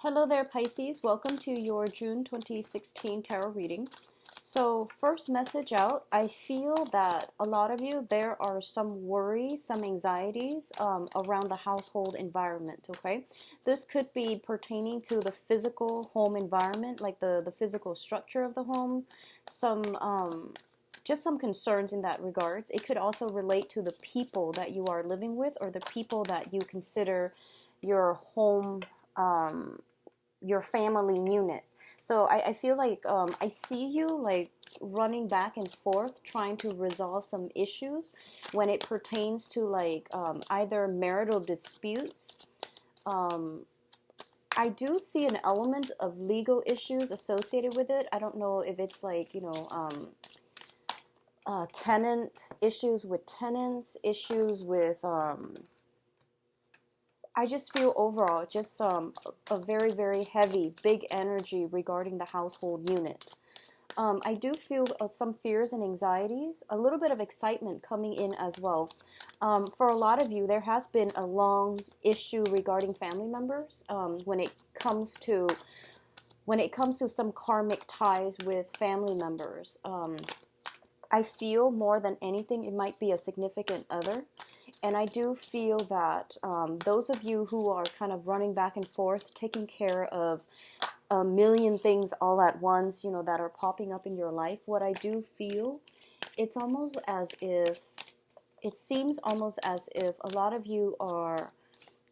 Hello there, Pisces. Welcome to your June 2016 tarot reading. So, first message out, I feel that a lot of you, there are some worries, some anxieties around the household environment, okay? This could be pertaining to the physical home environment, like the physical structure of the home, just some concerns in that regards. It could also relate to the people that you are living with or the people that you consider your home, your family unit. So I feel like I see you like running back and forth trying to resolve some issues when it pertains to like either marital disputes. I do see an element of legal issues associated with it. I don't know if it's like, tenant issues with tenants, issues with I just feel overall just a very, very heavy, big energy regarding the household unit. I do feel some fears and anxieties, a little bit of excitement coming in as well. For a lot of you, there has been a long issue regarding family members when it comes to some karmic ties with family members. I feel more than anything it might be a significant other. And I do feel that those of you who are kind of running back and forth, taking care of a million things all at once, that are popping up in your life, what I do feel, it seems almost as if a lot of you are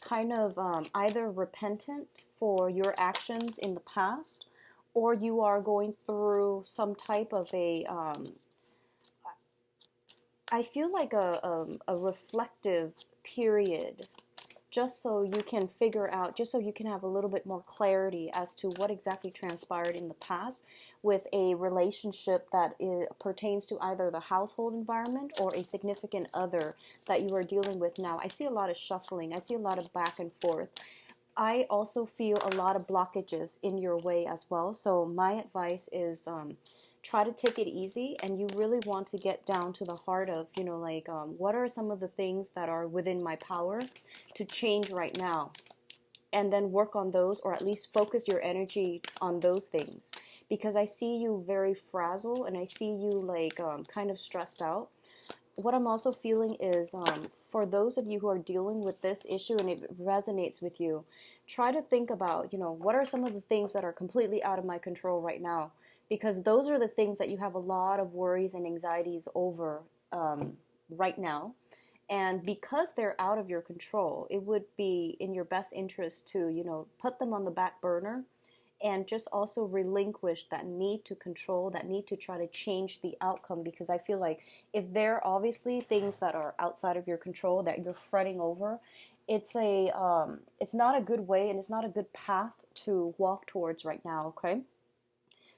kind of either repentant for your actions in the past, or you are going through some type of I feel like a reflective period, just so you can figure out, just so you can have a little bit more clarity as to what exactly transpired in the past with a relationship that pertains to either the household environment or a significant other that you are dealing with now. I see a lot of shuffling. I see a lot of back and forth. I also feel a lot of blockages in your way as well. So my advice is try to take it easy, and you really want to get down to the heart of, what are some of the things that are within my power to change right now, and then work on those, or at least focus your energy on those things, because I see you very frazzled and I see you like kind of stressed out. What I'm also feeling is for those of you who are dealing with this issue and it resonates with you, try to think about, what are some of the things that are completely out of my control right now? Because those are the things that you have a lot of worries and anxieties over right now. And because they're out of your control, it would be in your best interest to, put them on the back burner and just also relinquish that need to control, that need to try to change the outcome. Because I feel like if there are obviously things that are outside of your control that you're fretting over, it's not a good way, and it's not a good path to walk towards right now, okay?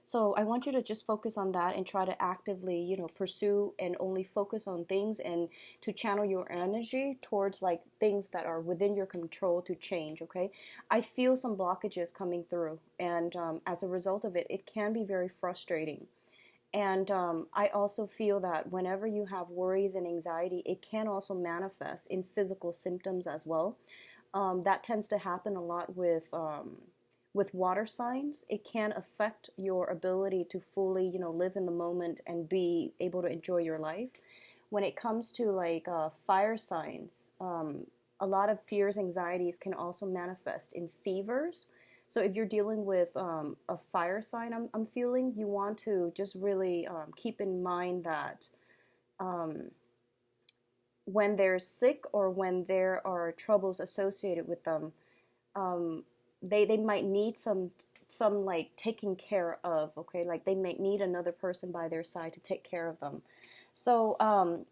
So I want you to just focus on that and try to actively, pursue and only focus on things, and to channel your energy towards like things that are within your control to change, okay? I feel some blockages coming through, and as a result of it, it can be very frustrating. And I also feel that whenever you have worries and anxiety, it can also manifest in physical symptoms as well. That tends to happen a lot with water signs. It can affect your ability to fully, live in the moment and be able to enjoy your life. When it comes to like fire signs, a lot of fears, anxieties can also manifest in fevers. So if you're dealing with a fire sign, I'm feeling you want to just really keep in mind that when they're sick or when there are troubles associated with them, they might need some like taking care of, okay? Like they might need another person by their side to take care of them. So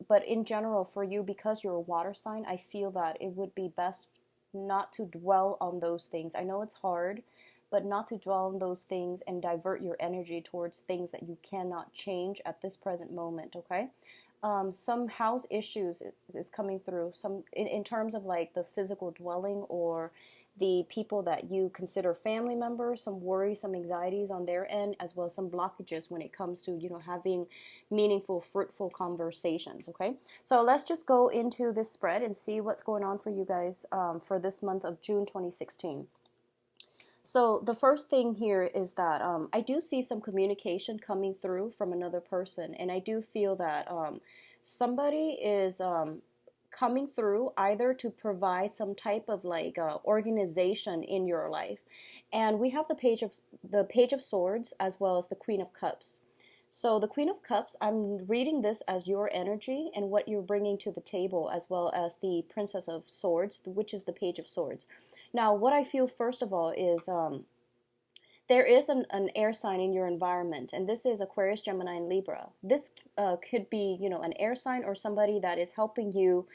but in general, for you, because you're a water sign, I feel that it would be best not to dwell on those things. I know it's hard, but not to dwell on those things and divert your energy towards things that you cannot change at this present moment, okay? Some house issues is coming through, some in terms of like the physical dwelling or the people that you consider family members, some worries, some anxieties on their end, as well as some blockages when it comes to, having meaningful, fruitful conversations, okay? So let's just go into this spread and see what's going on for you guys for this month of June 2016. So the first thing here is that I do see some communication coming through from another person, and I do feel that somebody is coming through either to provide some type of like organization in your life. And we have the page of swords as well as the Queen of Cups. So the Queen of Cups, I'm reading this as your energy and what you're bringing to the table, as well as the Princess of Swords, which is the Page of Swords. Now, what I feel first of all is there is an air sign in your environment, and this is Aquarius, Gemini, and Libra. This could be, an air sign or somebody that is helping you,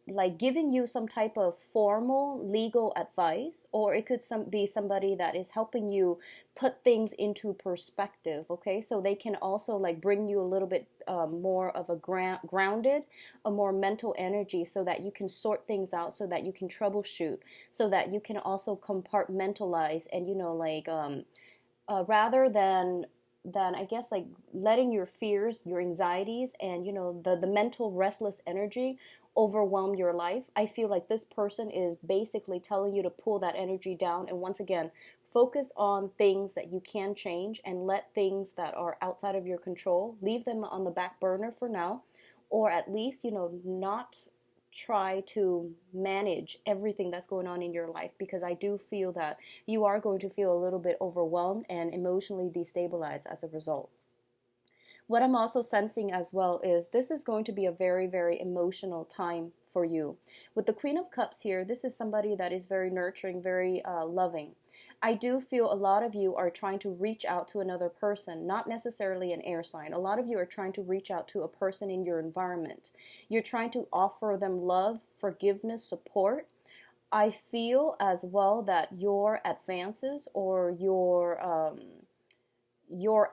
like giving you some type of formal legal advice, or it could be somebody that is helping you put things into perspective. Okay, so they can also like bring you a little bit more of a grounded, a more mental energy, so that you can sort things out, so that you can troubleshoot, so that you can also compartmentalize, and like rather than I guess like letting your fears, your anxieties, and the mental restless energy overwhelm your life. I feel like this person is basically telling you to pull that energy down, and once again, focus on things that you can change, and let things that are outside of your control, leave them on the back burner for now, or at least not try to manage everything that's going on in your life, because I do feel that you are going to feel a little bit overwhelmed and emotionally destabilized as a result. What I'm also sensing as well is this is going to be a very, very emotional time for you. With the Queen of Cups here, this is somebody that is very nurturing, very loving. I do feel a lot of you are trying to reach out to another person, not necessarily an air sign. A lot of you are trying to reach out to a person in your environment. You're trying to offer them love, forgiveness, support. I feel as well that your advances or your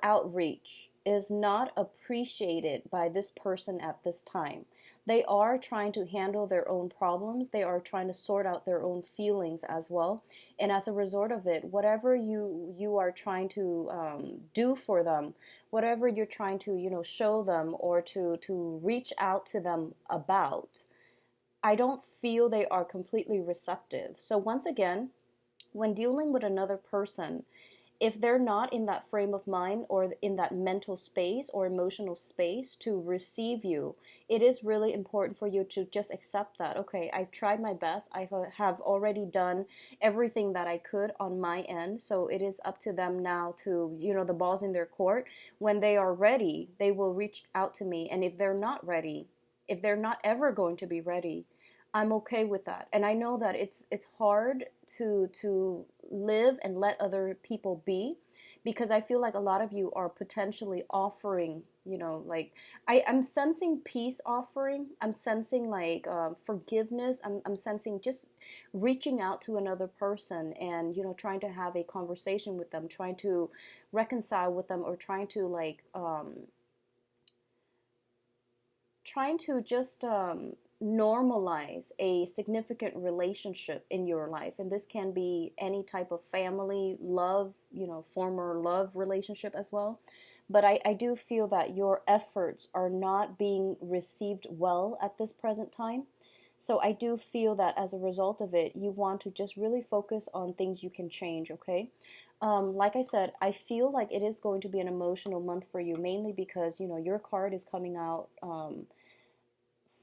outreach is not appreciated by this person at this time. They are trying to handle their own problems. They are trying to sort out their own feelings as well. And as a result of it, whatever you are trying to do for them, whatever you're trying to show them, or to reach out to them about, I don't feel they are completely receptive. So once again, when dealing with another person, if they're not in that frame of mind or in that mental space or emotional space to receive you, it is really important for you to just accept that, okay, I've tried my best. I have already done everything that I could on my end. So it is up to them now to, the ball's in their court. When they are ready, they will reach out to me. And if they're not ready, if they're not ever going to be ready, I'm okay with that. And I know that it's hard to live and let other people be, because I feel like a lot of you are potentially offering, like I'm sensing peace offering. I'm sensing like forgiveness. I'm sensing just reaching out to another person and, trying to have a conversation with them, trying to reconcile with them, or trying to like trying to just normalize a significant relationship in your life. And this can be any type of family, love, former love relationship as well. But I do feel that your efforts are not being received well at this present time. So I do feel that as a result of it, you want to just really focus on things you can change, okay? Like I said, I feel like it is going to be an emotional month for you, mainly because, your card is coming out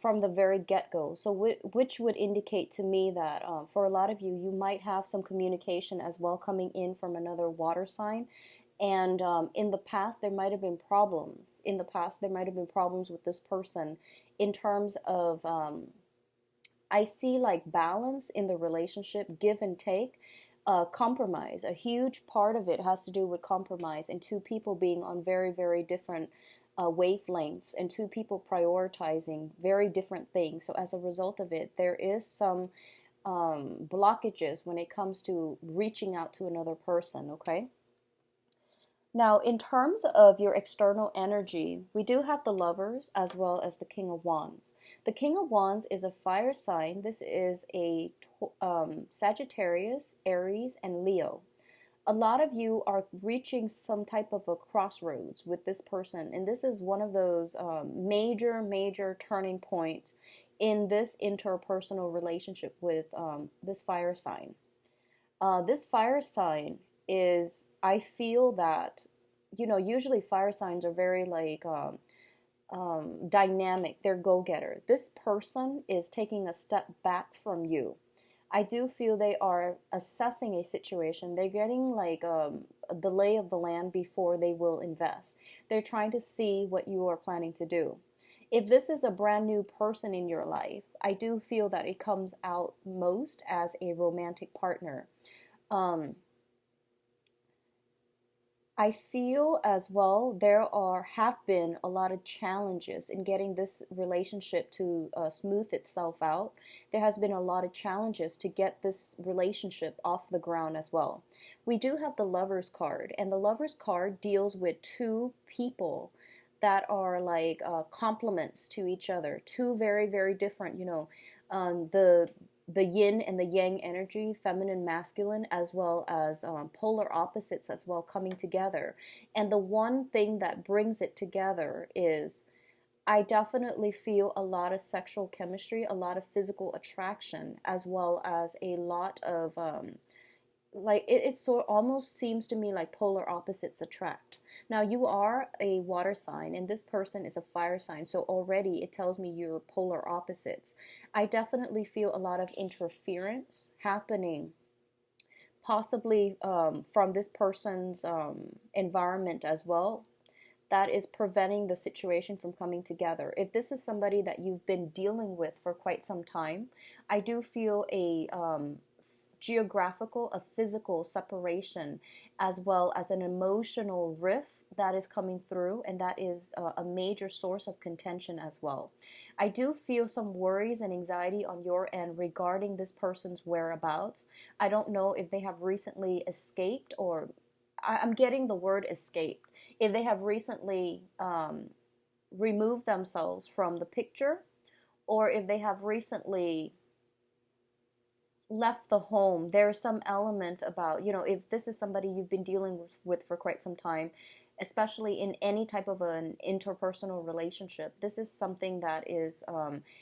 from the very get-go. So which would indicate to me that for a lot of you, you might have some communication as well coming in from another water sign. And in the past, there might have been problems. In the past, there might have been problems with this person in terms of, I see like balance in the relationship, give and take. Compromise. A huge part of it has to do with compromise and two people being on very, very different wavelengths, and two people prioritizing very different things. So as a result of it, there is some blockages when it comes to reaching out to another person, okay? Now, in terms of your external energy, we do have the Lovers as well as the King of Wands. The King of Wands is a fire sign. This is a Sagittarius, Aries, and Leo. A lot of you are reaching some type of a crossroads with this person, and this is one of those major turning points in this interpersonal relationship with this fire sign. This fire sign is, I feel that, usually fire signs are very like dynamic, they're go-getter. This person is taking a step back from you. I do feel they are assessing a situation. They're getting like the lay of the land before they will invest. They're trying to see what you are planning to do. If this is a brand new person in your life, I do feel that it comes out most as a romantic partner. Um, I feel as well have been a lot of challenges in getting this relationship to smooth itself out. There has been a lot of challenges to get this relationship off the ground as well. We do have the Lovers card, and the Lovers card deals with two people that are like complements to each other, two very very different. The yin and the yang energy, feminine, masculine, as well as polar opposites as well coming together. And the one thing that brings it together is I definitely feel a lot of sexual chemistry, a lot of physical attraction, as well as a lot of like it sort almost seems to me like polar opposites attract. Now you are a water sign and this person is a fire sign, so already it tells me you're polar opposites. I definitely feel a lot of interference happening, possibly from this person's environment as well, that is preventing the situation from coming together. If this is somebody that you've been dealing with for quite some time, I do feel a geographical, a physical separation, as well as an emotional rift that is coming through, and that is a major source of contention as well. I do feel some worries and anxiety on your end regarding this person's whereabouts. I don't know if they have recently escaped, or I'm getting the word escaped. If they have recently removed themselves from the picture, or if they have recently left the home. There's some element about, if this is somebody you've been dealing with for quite some time, especially in any type of an interpersonal relationship, this is something that is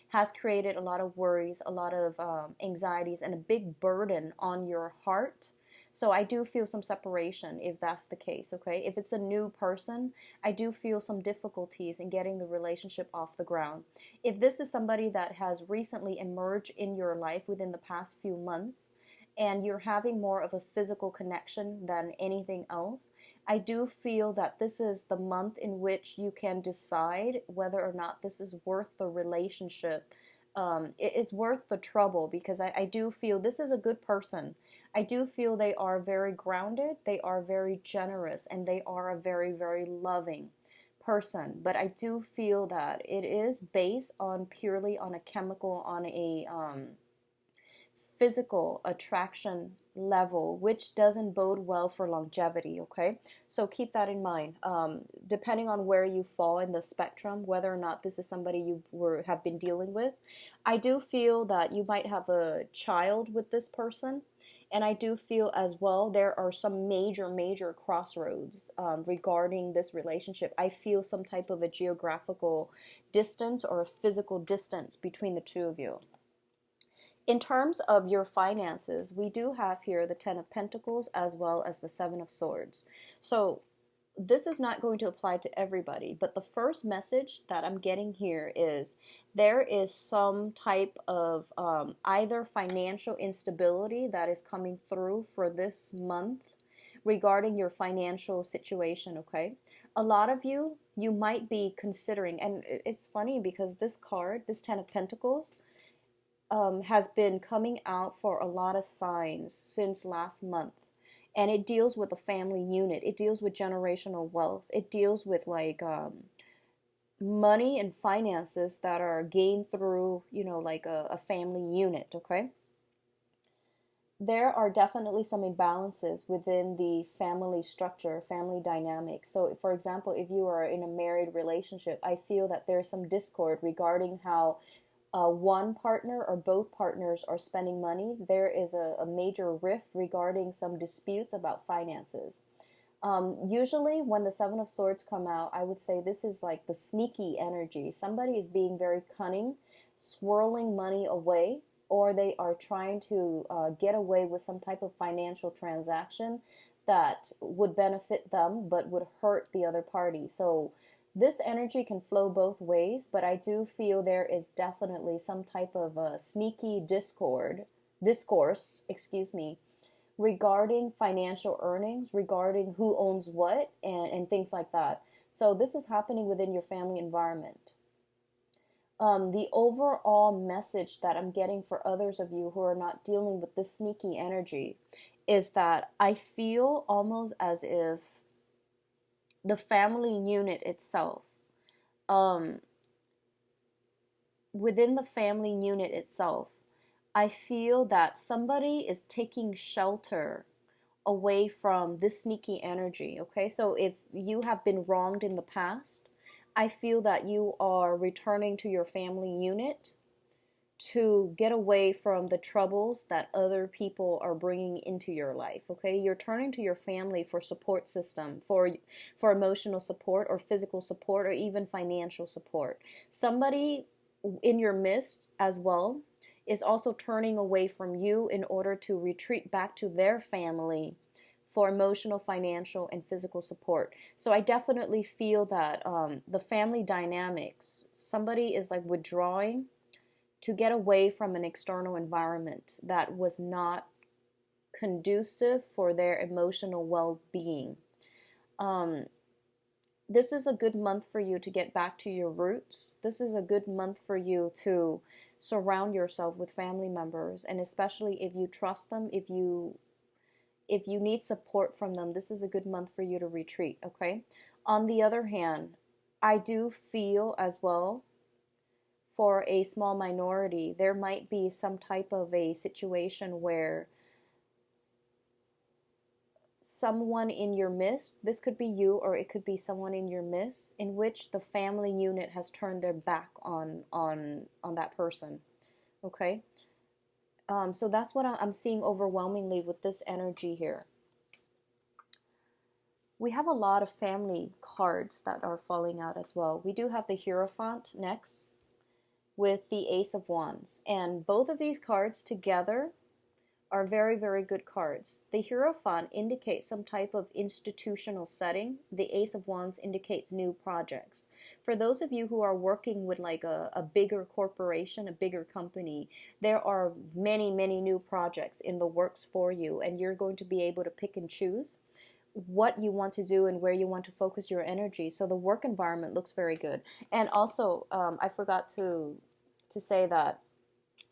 has created a lot of worries, a lot of anxieties, and a big burden on your heart. So I do feel some separation if that's the case, okay? If it's a new person, I do feel some difficulties in getting the relationship off the ground. If this is somebody that has recently emerged in your life within the past few months, and you're having more of a physical connection than anything else, I do feel that this is the month in which you can decide whether or not this is worth the relationship. It is worth the trouble, because I do feel this is a good person. I do feel they are very grounded, they are very generous, and they are a very, very loving person. But I do feel that it is based on purely on a chemical, on a physical attraction level, which doesn't bode well for longevity, okay? So keep that in mind. Depending on where you fall in the spectrum, whether or not this is somebody have been dealing with, I do feel that you might have a child with this person. And I do feel as well there are some major, major crossroads regarding this relationship. I feel some type of a geographical distance or a physical distance between the two of you. In terms of your finances, we do have here the Ten of Pentacles as well as the Seven of Swords. So this is not going to apply to everybody, but the first message that I'm getting here is there is some type of either financial instability that is coming through for this month regarding your financial situation, okay? A lot of you might be considering, and it's funny because this card, this Ten of Pentacles, has been coming out for a lot of signs since last month. And it deals with a family unit. It deals with generational wealth. It deals with like money and finances that are gained through, like a family unit, okay? There are definitely some imbalances within the family structure, family dynamics. So, for example, if you are in a married relationship, I feel that there's some discord regarding how one partner or both partners are spending money. There is a major rift regarding some disputes about finances. Usually when the Seven of Swords come out, I would say this is like the sneaky energy. Somebody is being very cunning, swirling money away, or they are trying to get away with some type of financial transaction that would benefit them but would hurt the other party. So this energy can flow both ways, but I do feel there is definitely some type of a sneaky discourse, excuse me, regarding financial earnings, regarding who owns what, and things like that. So this is happening within your family environment. The overall message that I'm getting for others of you who are not dealing with this sneaky energy is that I feel almost as if the family unit itself, um, within the family unit itself, I feel that somebody is taking shelter away from this sneaky energy. Okay, so if you have been wronged in the past, I feel that you are returning to your family unit to get away from the troubles that other people are bringing into your life. Okay, you're turning to your family for support system, for emotional support or physical support or even financial support. Somebody in your midst as well is also turning away from you in order to retreat back to their family for emotional, financial, and physical support. So I definitely feel that the family dynamics, somebody is like withdrawing to get away from an external environment that was not conducive for their emotional well-being. Um, this is a good month for you to get back to your roots. This is a good month for you to surround yourself with family members, and especially if you trust them, if you need support from them, this is a good month for you to retreat, okay? On the other hand, I do feel as well, for a small minority, there might be some type of a situation where someone in your midst, this could be you or it could be someone in your midst, in which the family unit has turned their back on that person, okay? So that's what I'm seeing overwhelmingly with this energy here. We have a lot of family cards that are falling out as well. We do have the Hierophant next with the Ace of Wands. And both of these cards together are very, very good cards. The Hierophant indicates some type of institutional setting. The Ace of Wands indicates new projects. For those of you who are working with like a bigger corporation, a bigger company, there are many, many new projects in the works for you, and you're going to be able to pick and choose what you want to do and where you want to focus your energy. So the work environment looks very good. And also, I forgot to say that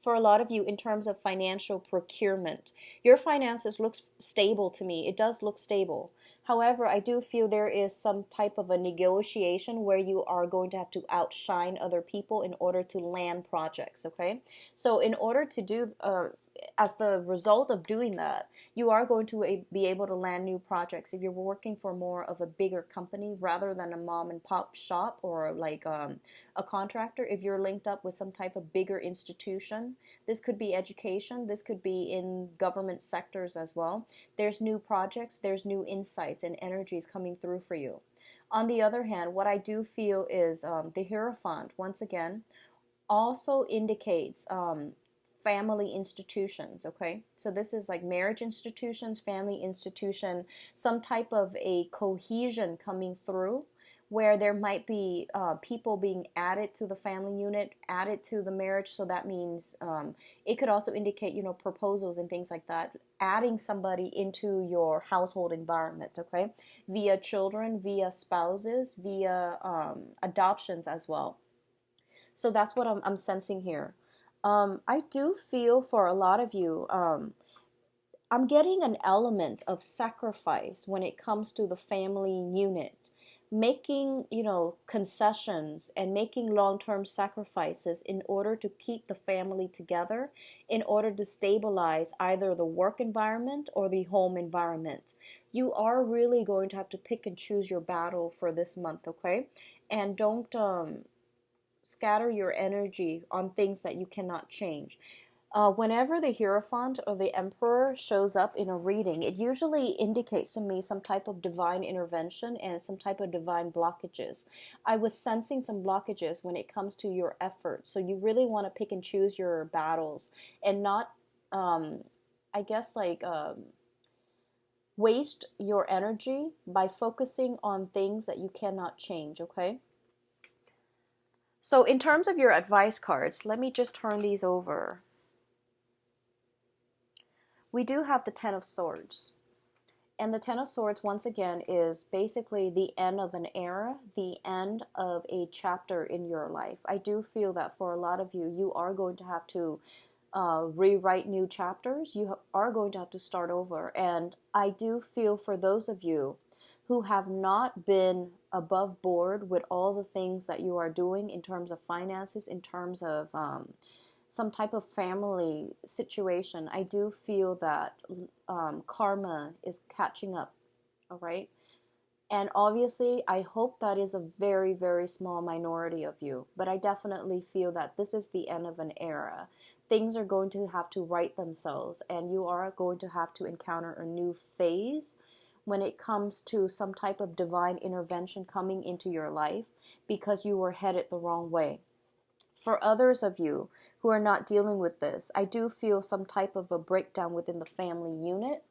for a lot of you, in terms of financial procurement, your finances looks stable to me. It does look stable. However, I do feel there is some type of a negotiation where you are going to have to outshine other people in order to land projects, okay? So in order to do, as the result of doing that, you are going to be able to land new projects. If you're working for more of a bigger company rather than a mom and pop shop or like a contractor, if you're linked up with some type of bigger institution, this could be education, this could be in government sectors as well. There's new projects, there's new insights and energies coming through for you. On the other hand, what I do feel is the Hierophant, once again, also indicates family institutions, okay? So this is like marriage institutions, family institution, some type of a cohesion coming through where there might be people being added to the family unit, added to the marriage. So that means it could also indicate, you know, proposals and things like that, adding somebody into your household environment, okay? Via children, via spouses, via adoptions as well. So that's what I'm sensing here. I do feel for a lot of you, I'm getting an element of sacrifice when it comes to the family unit. Making, you know, concessions and making long-term sacrifices in order to keep the family together, in order to stabilize either the work environment or the home environment. You are really going to have to pick and choose your battle for this month, okay? And don't scatter your energy on things that you cannot change. Whenever the Hierophant or the Emperor shows up in a reading, it usually indicates to me some type of divine intervention and some type of divine blockages. I was sensing some blockages when it comes to your effort. So you really want to pick and choose your battles and not, um, I guess, waste your energy by focusing on things that you cannot change, okay? So in terms of your advice cards, let me just turn these over. We do have the Ten of Swords. And the Ten of Swords, once again, is basically the end of an era, the end of a chapter in your life. I do feel that for a lot of you, you are going to have to rewrite new chapters. You are going to have to start over. And I do feel for those of you who have not been above board with all the things that you are doing in terms of finances, in terms of some type of family situation, I do feel that karma is catching up, all right? And obviously, I hope that is a very, very small minority of you, but I definitely feel that this is the end of an era. Things are going to have to right themselves, and you are going to have to encounter a new phase when it comes to some type of divine intervention coming into your life because you were headed the wrong way. For others of you who are not dealing with this, I do feel some type of a breakdown within the family unit.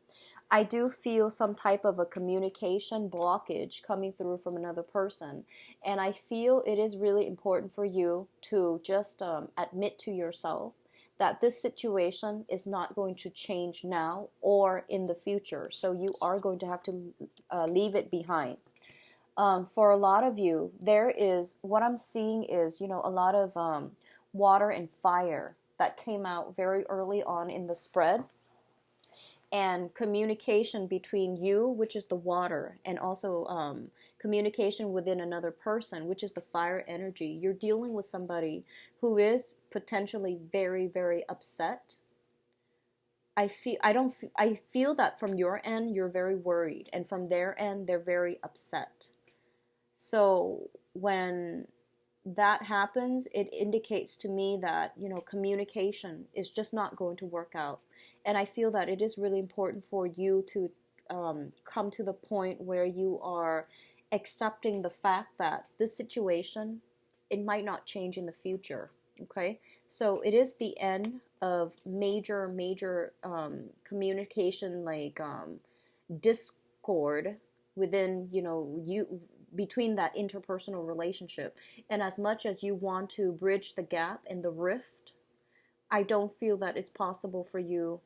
I do feel some type of a communication blockage coming through from another person. And I feel it is really important for you to just admit to yourself that this situation is not going to change now or in the future. So you are going to have to leave it behind. For a lot of you, there is, what I'm seeing is, a lot of water and fire that came out very early on in the spread, and communication between you, which is the water, and also communication within another person, which is the fire energy. You're dealing with somebody who is potentially very, very upset. I feel that from your end you're very worried, and from their end they're very upset. So when that happens, it indicates to me that, communication is just not going to work out. And I feel that it is really important for you to come to the point where you are accepting the fact that this situation, it might not change in the future. Okay, so it is the end of major communication, like discord within, you, between that interpersonal relationship. And as much as you want to bridge the gap and the rift, I don't feel that it's possible for you,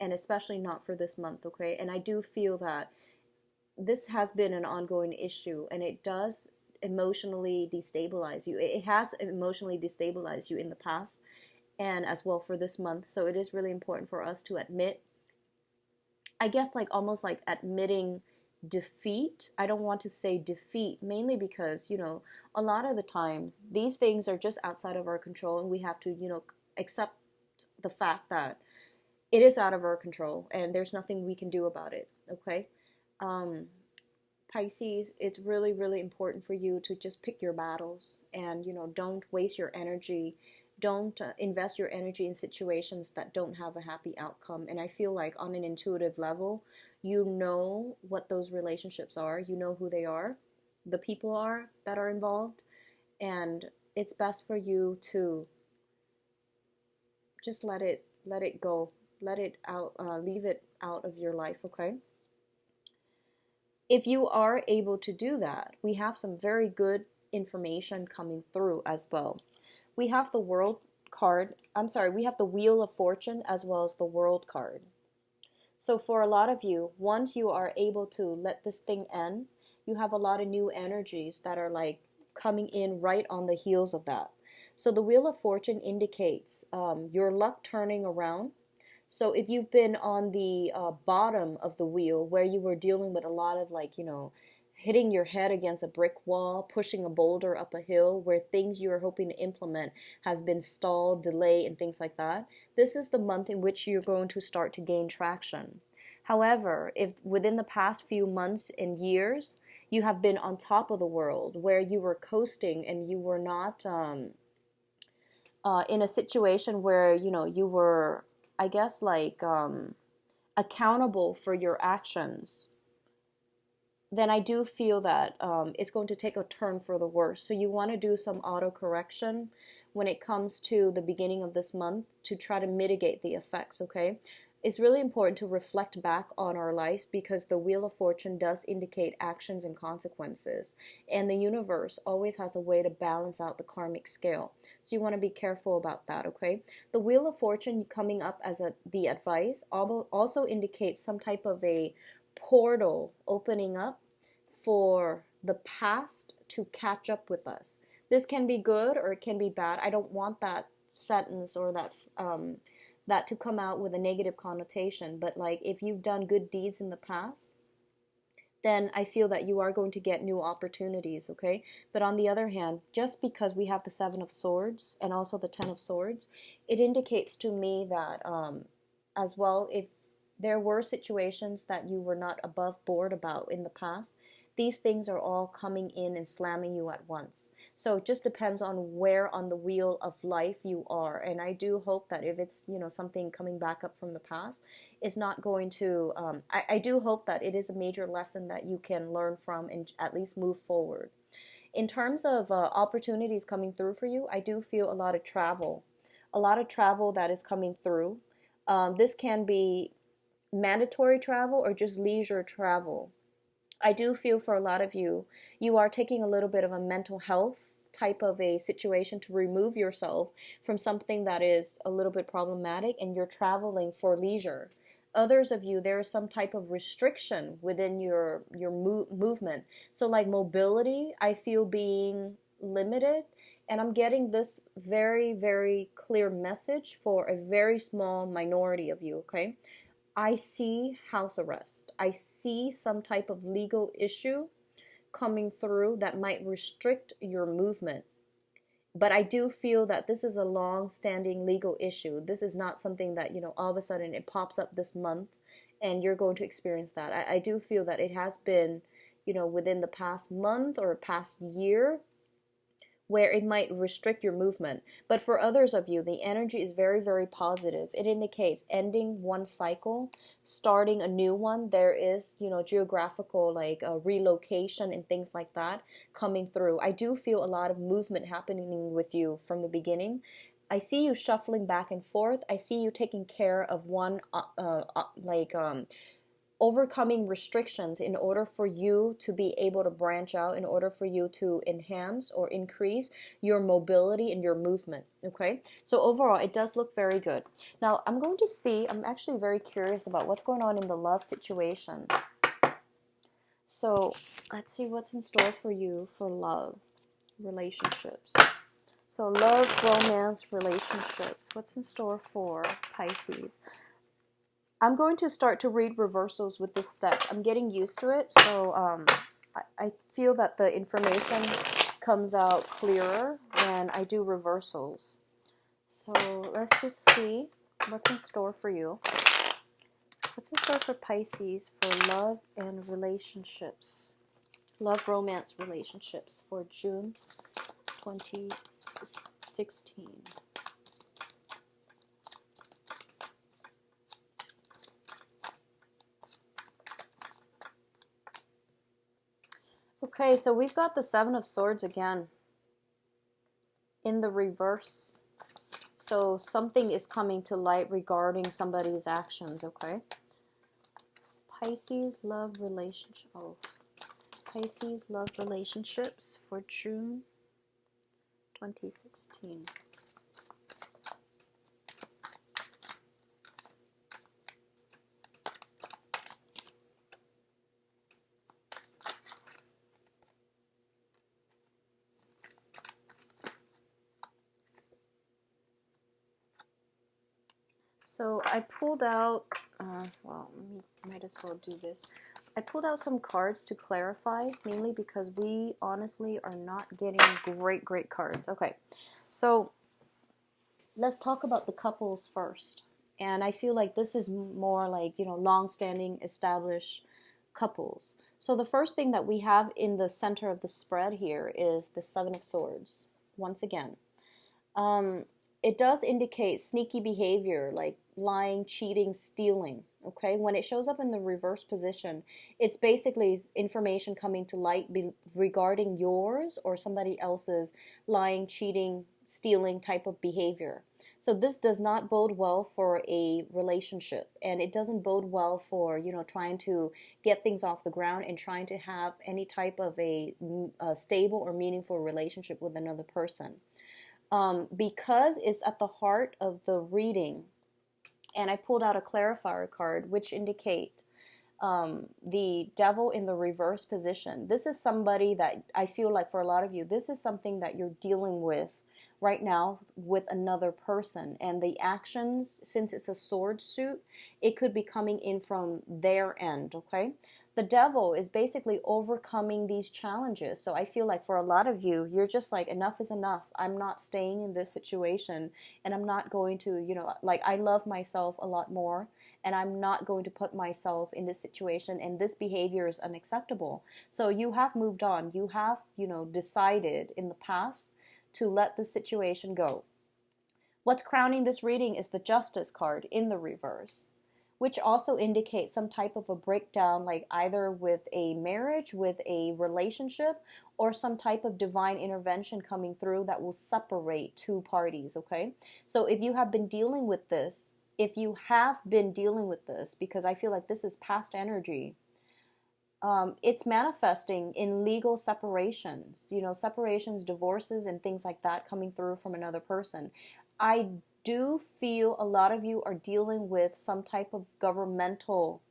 and especially not for this month, okay? And I do feel that this has been an ongoing issue, and it does emotionally destabilize you. It has emotionally destabilized you in the past, and as well for this month. So it is really important for us to admit, I guess, like almost like admitting defeat. I don't want to say defeat, mainly because, a lot of the times these things are just outside of our control, and we have to, accept the fact that it is out of our control and there's nothing we can do about it, okay? Um, Pisces, it's really, really important for you to just pick your battles and, don't waste your energy. Don't invest your energy in situations that don't have a happy outcome. And I feel like on an intuitive level, you know what those relationships are. You know who they are, the people are that are involved. And it's best for you to just let it go. Let it out, leave it out of your life, okay? If you are able to do that, we have some very good information coming through as well. We have the World card. We have the Wheel of Fortune as well as the World card. So for a lot of you, once you are able to let this thing end, you have a lot of new energies that are like coming in right on the heels of that. So the Wheel of Fortune indicates your luck turning around. So if you've been on the bottom of the wheel where you were dealing with a lot of hitting your head against a brick wall, pushing a boulder up a hill, where things you are hoping to implement has been stalled, delayed, and things like that, this is the month in which you're going to start to gain traction. However, if within the past few months and years, you have been on top of the world, where you were coasting and you were not in a situation where, you know, you were, I guess, like accountable for your actions, then I do feel that it's going to take a turn for the worse. So you want to do some auto correction when it comes to the beginning of this month to try to mitigate the effects, okay? It's really important to reflect back on our lives because the Wheel of Fortune does indicate actions and consequences. And the universe always has a way to balance out the karmic scale. So you want to be careful about that, okay? The Wheel of Fortune coming up as the advice also indicates some type of a portal opening up for the past to catch up with us. This can be good or it can be bad. I don't want that sentence or that to come out with a negative connotation, but like if you've done good deeds in the past, then I feel that you are going to get new opportunities, okay? But on the other hand, just because we have the Seven of Swords and also the Ten of Swords, it indicates to me that as well, if there were situations that you were not above board about in the past, these things are all coming in and slamming you at once. So it just depends on where on the wheel of life you are. And I do hope that if it's, you know, something coming back up from the past, it's not going to, I do hope that it is a major lesson that you can learn from and at least move forward. In terms of opportunities coming through for you, I do feel a lot of travel that is coming through. This can be mandatory travel or just leisure travel. I do feel for a lot of you, you are taking a little bit of a mental health type of a situation to remove yourself from something that is a little bit problematic and you're traveling for leisure. Others of you, there is some type of restriction within your movement. So like mobility, I feel being limited, and I'm getting this very, very clear message for a very small minority of you, okay? I see house arrest. I see some type of legal issue coming through that might restrict your movement. But I do feel that this is a long-standing legal issue. This is not something that, you know, all of a sudden it pops up this month and you're going to experience that. I do feel that it has been, you know, within the past month or past year where it might restrict your movement. But for others of you, the energy is very, very positive. It indicates ending one cycle, starting a new one. There is, you know, geographical like relocation and things like that coming through. I do feel a lot of movement happening with you from the beginning. I see you shuffling back and forth. I see you taking care of one overcoming restrictions in order for you to be able to branch out, in order for you to enhance or increase your mobility and your movement, okay? So overall, it does look very good. Now, I'm going to see, I'm actually very curious about what's going on in the love situation. So let's see what's in store for you for love, relationships. So love, romance, relationships. What's in store for Pisces? I'm going to start to read reversals with this deck. I'm getting used to it, so I feel that the information comes out clearer when I do reversals. So let's just see what's in store for you. What's in store for Pisces for love and relationships? Love, romance, relationships for June 2016. Okay, so we've got the Seven of Swords again in the reverse. So something is coming to light regarding somebody's actions, okay? Pisces love relationship. Oh, Pisces love relationships for June 2016. So I pulled out, well, might as well do this. I pulled out some cards to clarify, mainly because we honestly are not getting great cards. Okay, so let's talk about the couples first. And I feel like this is more like, you know, long-standing, established couples. So the first thing that we have in the center of the spread here is the Seven of Swords, once again. it does indicate sneaky behavior like lying, cheating, stealing. Okay, when it shows up in the reverse position, it's basically information coming to light regarding yours or somebody else's lying, cheating, stealing type of behavior. So this does not bode well for a relationship, and it doesn't bode well for, trying to get things off the ground and trying to have any type of a stable or meaningful relationship with another person. Because it's at the heart of the reading, and I pulled out a clarifier card which indicate the devil in the reverse position. This is somebody that I feel like for a lot of you, this is something that you're dealing with right now with another person. And the actions, since it's a sword suit, it could be coming in from their end, okay? The devil is basically overcoming these challenges. So I feel like for a lot of you, you're just like, enough is enough. I'm not staying in this situation, and I'm not going to, like, I love myself a lot more, and I'm not going to put myself in this situation, and this behavior is unacceptable. So you have moved on. You have, decided in the past to let the situation go. What's crowning this reading is the Justice card in the reverse, which also indicates some type of a breakdown, like either with a marriage, with a relationship, or some type of divine intervention coming through that will separate two parties, okay? So if you have been dealing with this, because I feel like this is past energy, it's manifesting in legal separations, separations, divorces, and things like that coming through from another person. I do feel a lot of you are dealing with some type of governmental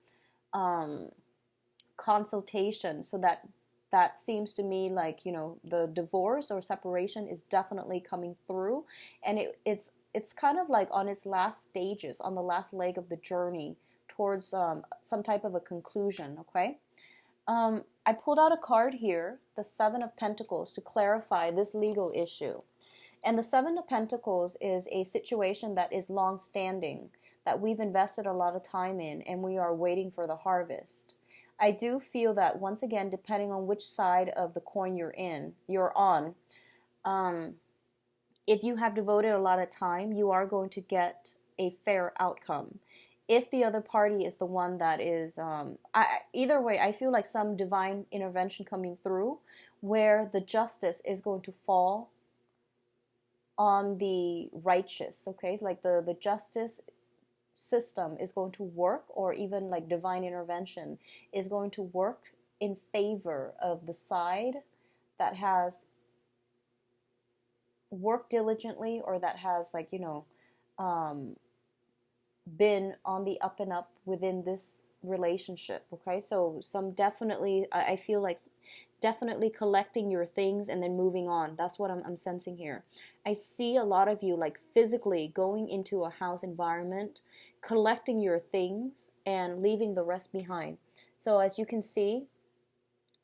consultation, so that seems to me like, the divorce or separation is definitely coming through, and it's kind of like on its last stages, on the last leg of the journey towards some type of a conclusion, okay? I pulled out a card here, the Seven of Pentacles, to clarify this legal issue. And the Seven of Pentacles is a situation that is long-standing, that we've invested a lot of time in, and we are waiting for the harvest. I do feel that, once again, depending on which side of the coin you're on, if you have devoted a lot of time, you are going to get a fair outcome. If the other party is the one that is, either way, I feel like some divine intervention coming through where the justice is going to fall on the righteous, okay? So like the justice system is going to work, or even like divine intervention is going to work in favor of the side that has worked diligently, or that has, like, been on the up and up within this relationship, okay? So some definitely, I feel like definitely collecting your things and then moving on. That's what I'm sensing here. I see a lot of you like physically going into a house environment, collecting your things and leaving the rest behind. So as you can see,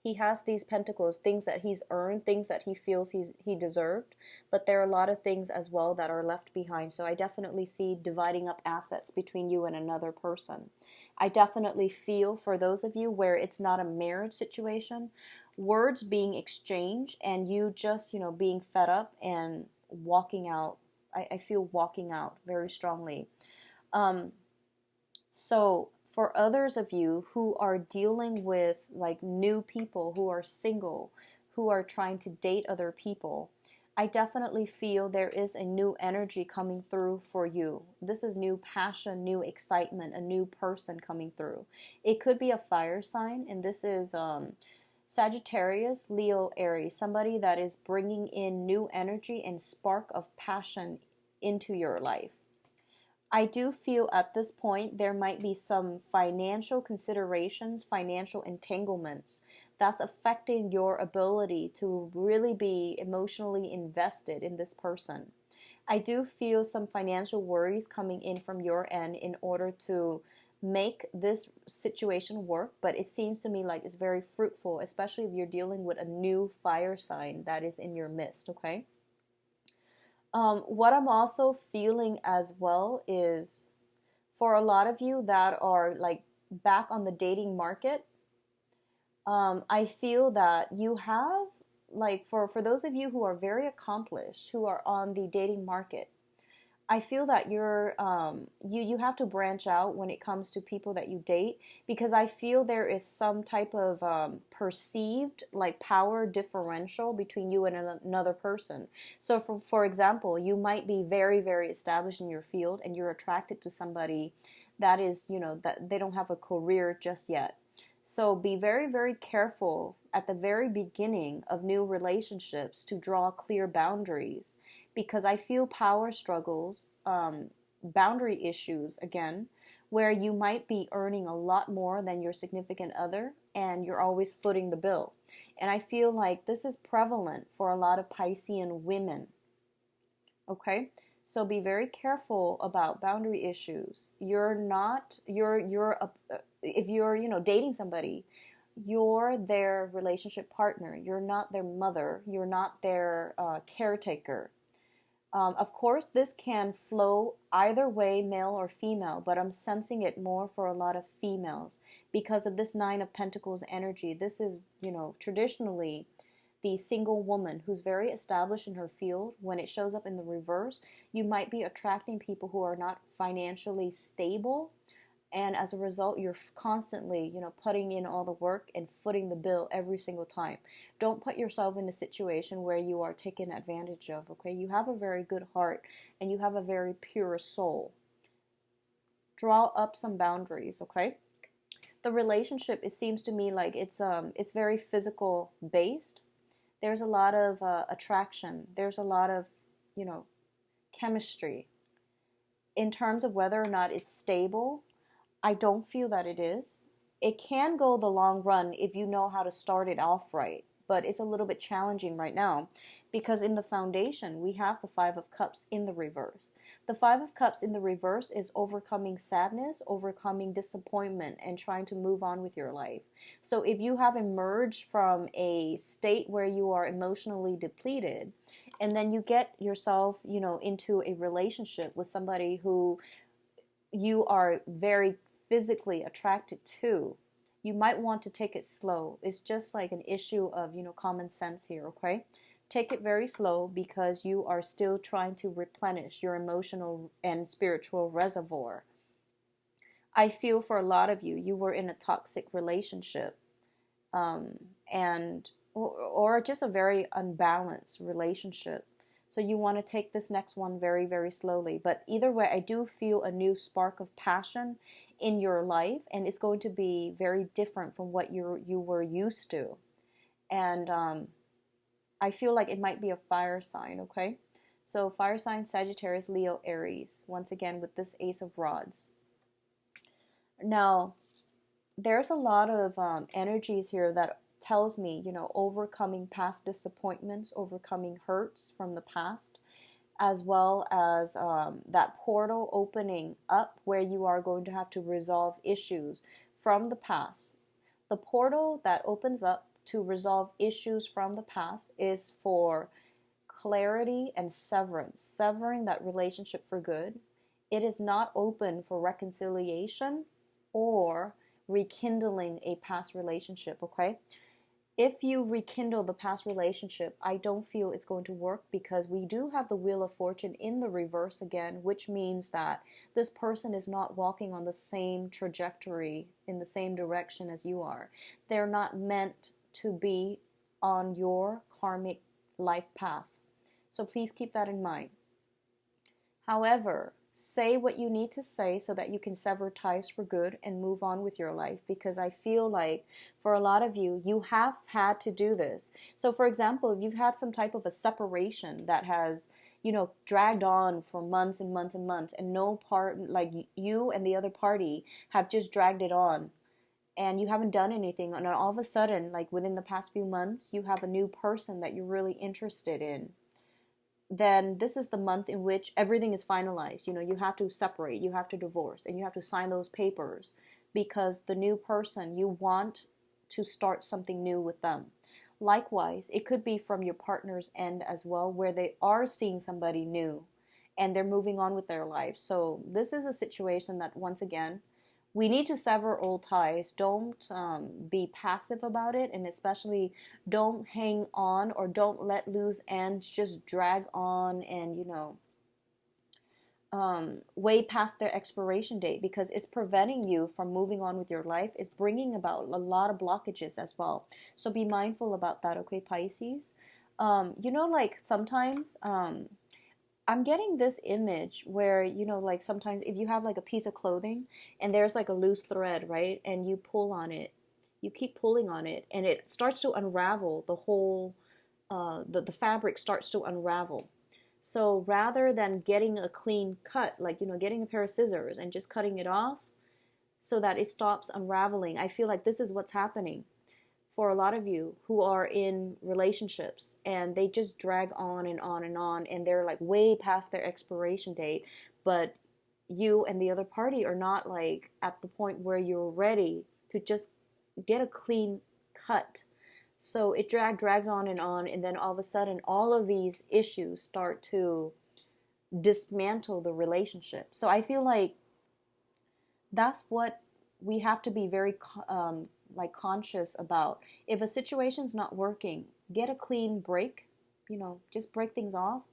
he has these pentacles, things that he's earned, things that he feels he deserved, but there are a lot of things as well that are left behind. So I definitely see dividing up assets between you and another person. I definitely feel for those of you where it's not a marriage situation, words being exchanged and you just, being fed up and walking out. I feel walking out very strongly. So for others of you who are dealing with like new people, who are single, who are trying to date other people, I definitely feel there is a new energy coming through for you. This is new passion, new excitement, a new person coming through. It could be a fire sign, and this is Sagittarius, Leo, Aries, somebody that is bringing in new energy and spark of passion into your life. I do feel at this point there might be some financial considerations, financial entanglements that's affecting your ability to really be emotionally invested in this person. I do feel some financial worries coming in from your end in order to make this situation work, but it seems to me like it's very fruitful, especially if you're dealing with a new fire sign that is in your midst, okay? What I'm also feeling as well is for a lot of you that are like back on the dating market, I feel that you have, like, for those of you who are very accomplished, who are on the dating market, I feel that you have to branch out when it comes to people that you date, because I feel there is some type of perceived like power differential between you and another person. So for example, you might be very very established in your field and you're attracted to somebody that is, that they don't have a career just yet. So be very very careful at the very beginning of new relationships to draw clear boundaries, because I feel power struggles, boundary issues again, where you might be earning a lot more than your significant other and you're always footing the bill. And I feel like this is prevalent for a lot of Piscean women. Okay? So be very careful about boundary issues. You're not, if you're, dating somebody, you're their relationship partner. You're not their mother. You're not their caretaker. Of course, this can flow either way, male or female, but I'm sensing it more for a lot of females because of this Nine of Pentacles energy. This is, traditionally the single woman who's very established in her field. When it shows up in the reverse, you might be attracting people who are not financially stable, and as a result you're constantly putting in all the work and footing the bill every single time. Don't put yourself in a situation where you are taken advantage of. Okay, you have a very good heart and you have a very pure soul. Draw up some boundaries. Okay, the relationship, it seems to me like it's very physical based. There's a lot of attraction, there's a lot of chemistry. In terms of whether or not it's stable, I don't feel that it is. It can go the long run if you know how to start it off right, but it's a little bit challenging right now because in the foundation we have the Five of Cups in the reverse. The Five of Cups in the reverse is overcoming sadness, overcoming disappointment, and trying to move on with your life. So if you have emerged from a state where you are emotionally depleted, and then you get yourself, into a relationship with somebody who you are very physically attracted to, you might want to take it slow. It's just like an issue of, common sense here, okay? Take it very slow because you are still trying to replenish your emotional and spiritual reservoir. I feel for a lot of you, you were in a toxic relationship, and or just a very unbalanced relationship. So you want to take this next one very, very slowly. But either way, I do feel a new spark of passion in your life, and it's going to be very different from what you were used to. And I feel like it might be a fire sign, okay? So fire sign, Sagittarius, Leo, Aries. Once again, with this Ace of Rods. Now, there's a lot of energies here that tells me, overcoming past disappointments, overcoming hurts from the past, as well as that portal opening up where you are going to have to resolve issues from the past. The portal that opens up to resolve issues from the past is for clarity and severance, severing that relationship for good. It is not open for reconciliation or rekindling a past relationship, okay? If you rekindle the past relationship, I don't feel it's going to work because we do have the Wheel of Fortune in the reverse again, which means that this person is not walking on the same trajectory in the same direction as you are. They're not meant to be on your karmic life path. So please keep that in mind. However, say what you need to say so that you can sever ties for good and move on with your life, because I feel like for a lot of you, you have had to do this. So for example, if you've had some type of a separation that has, dragged on for months and months and months, and no part, like you and the other party have just dragged it on and you haven't done anything, and all of a sudden, like within the past few months, you have a new person that you're really interested in, then this is the month in which everything is finalized. You have to separate, you have to divorce, and you have to sign those papers because the new person, you want to start something new with them. Likewise, it could be from your partner's end as well, where they are seeing somebody new and they're moving on with their lives. So this is a situation that, once again, we need to sever old ties. Don't be passive about it, and especially don't hang on or don't let loose ends just drag on and way past their expiration date, because it's preventing you from moving on with your life. It's bringing about a lot of blockages as well. So be mindful about that, okay, Pisces? Like sometimes I'm getting this image where, like sometimes if you have like a piece of clothing and there's like a loose thread, right? And you pull on it, you keep pulling on it, and it starts to unravel the whole, the fabric starts to unravel. So rather than getting a clean cut, like, getting a pair of scissors and just cutting it off so that it stops unraveling, I feel like this is what's happening for a lot of you who are in relationships and they just drag on and on and on, and they're like way past their expiration date, but you and the other party are not like at the point where you're ready to just get a clean cut. So it drags on, and then all of a sudden all of these issues start to dismantle the relationship. So I feel like that's what we have to be very like conscious about. If a situation's not working, get a clean break, just break things off,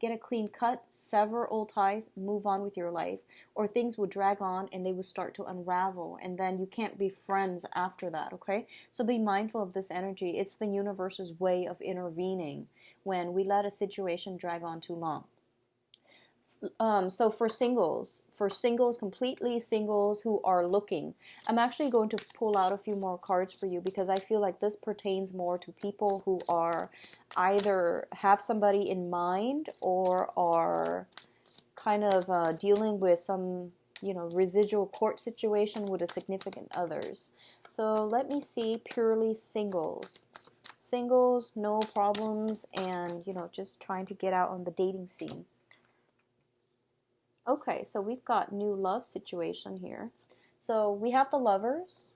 get a clean cut, sever old ties, move on with your life, or things will drag on and they will start to unravel, and then you can't be friends after that, okay? So be mindful of this energy. It's the universe's way of intervening when we let a situation drag on too long. So for singles, completely singles who are looking, I'm actually going to pull out a few more cards for you, because I feel like this pertains more to people who are either have somebody in mind or are kind of dealing with some, residual court situation with a significant others. So let me see, purely singles. Singles, no problems, and, just trying to get out on the dating scene. Okay, so we've got new love situation here. So we have the Lovers,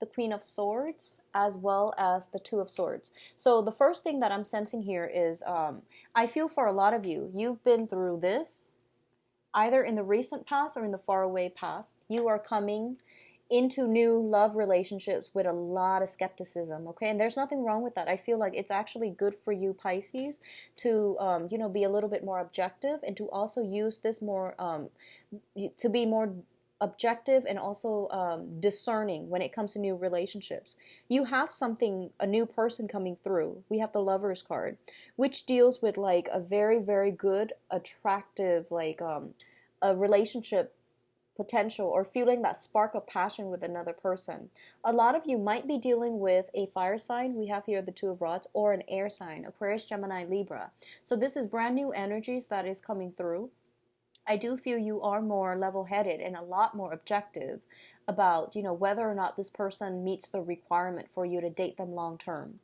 the Queen of Swords, as well as the Two of Swords. So the first thing that I'm sensing here is I feel for a lot of you, you've been through this, either in the recent past or in the faraway past. You are coming into new love relationships with a lot of skepticism, okay? And there's nothing wrong with that. I feel like it's actually good for you, Pisces, to be a little bit more objective, and to also use this more to be more objective and also discerning when it comes to new relationships. You have something, a new person coming through. We have the Lovers card, which deals with like a very, very good, attractive, like a relationship potential, or feeling that spark of passion with another person. A lot of you might be dealing with a fire sign. We have here the Two of Rods, or an air sign, Aquarius, Gemini, Libra. So this is brand new energies that is coming through. I do feel you are more level-headed and a lot more objective about, whether or not this person meets the requirement for you to date them long term.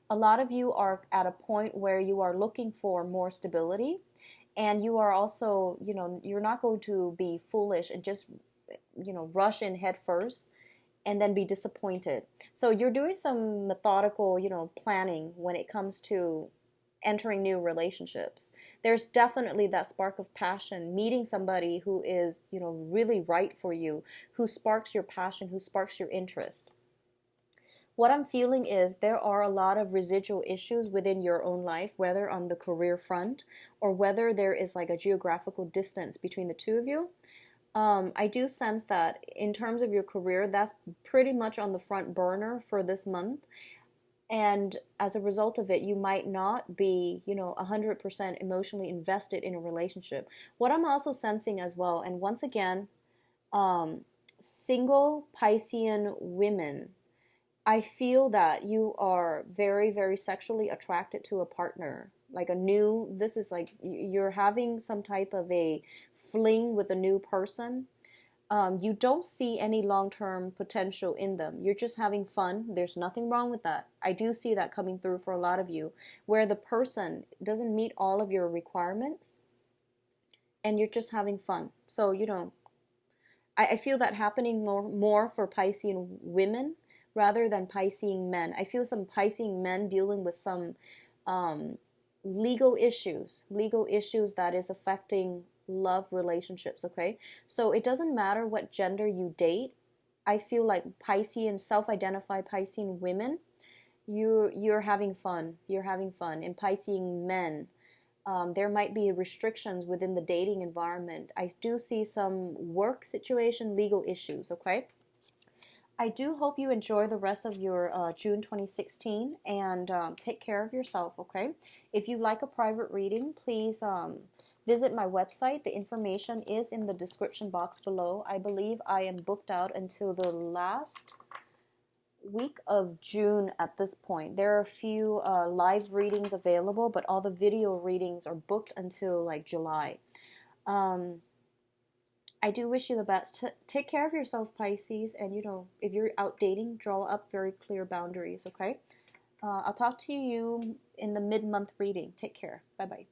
A lot of you are at a point where you are looking for more stability, and you are also, you're not going to be foolish and just, rush in head first and then be disappointed. So you're doing some methodical, planning when it comes to entering new relationships. There's definitely that spark of passion, meeting somebody who is, really right for you, who sparks your passion, who sparks your interest. What I'm feeling is there are a lot of residual issues within your own life, whether on the career front or whether there is like a geographical distance between the two of you. I do sense that in terms of your career, that's pretty much on the front burner for this month. And as a result of it, you might not be, 100% emotionally invested in a relationship. What I'm also sensing as well, and once again, single Piscean women, I feel that you are very, very sexually attracted to a partner. Like this is like you're having some type of a fling with a new person. You don't see any long-term potential in them. You're just having fun. There's nothing wrong with that. I do see that coming through for a lot of you, where the person doesn't meet all of your requirements and you're just having fun. So, I feel that happening more for Piscean women rather than Piscean men. I feel some Piscean men dealing with some legal issues that is affecting love relationships, okay? So it doesn't matter what gender you date. I feel like Piscean, self-identified Piscean women, you're having fun. You're having fun. And Piscean men, There might be restrictions within the dating environment. I do see some work situation, legal issues, okay? I do hope you enjoy the rest of your June 2016 and take care of yourself, okay? If you like a private reading, please visit my website. The information is in the description box below. I believe I am booked out until the last week of June at this point. There are a few live readings available, but all the video readings are booked until like July. I do wish you the best. Take care of yourself, Pisces, and if you're out dating, draw up very clear boundaries, okay? I'll talk to you in the mid-month reading. Take care. Bye-bye.